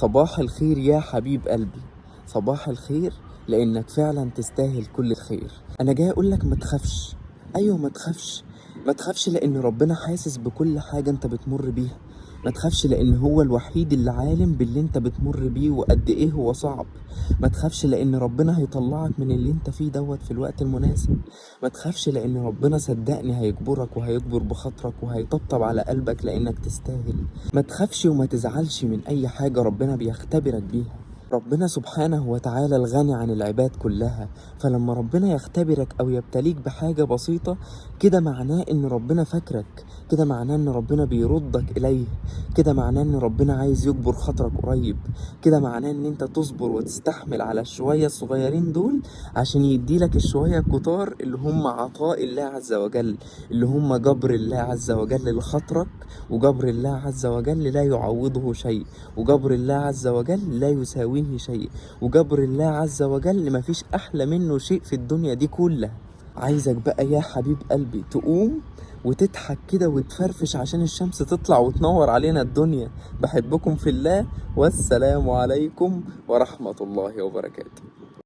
صباح الخير يا حبيب قلبي، صباح الخير، لانك فعلا تستاهل كل الخير. انا جاي اقولك ما تخافش. ايوه ما تخافش، ما تخافش لان ربنا حاسس بكل حاجة انت بتمر بيها. ما تخافش لان هو الوحيد اللي عالم باللي انت بتمر بيه وقد ايه هو صعب. ما تخافش لان ربنا هيطلعك من اللي انت فيه دوت في الوقت المناسب. ما تخافش لان ربنا صدقني هيجبرك وهيجبر بخاطرك وهيطبطب على قلبك لانك تستاهل. ما تخافش وما تزعلش من اي حاجة ربنا بيختبرك بيها. ربنا سبحانه وتعالى الغني عن العباد كلها، فلما ربنا يختبرك او يبتليك بحاجة بسيطة كده معناه ان ربنا فاكرك، كده معناه ان ربنا بيردك اليه، كده معناه ان ربنا عايز يجبر خاطرك قريب، كده معناه ان انت تصبر وتستحمل على الشوية الصغيرين دول عشان يديلك الشوية الكتار اللي هم عطاء الله عز وجل، اللي هم جبر الله عز وجل لخاطرك، وجبر الله عز وجل لا يعوضه شيء، وجبر الله عز وجل لا يساويه شيء، وجبر الله عز وجل مفيش أحلى منه شيء في الدنيا دي كلها. عايزك بقى يا حبيب قلبي تقوم وتضحك كده وتفرفش عشان الشمس تطلع وتنور علينا الدنيا. بحبكم في الله، والسلام عليكم ورحمة الله وبركاته.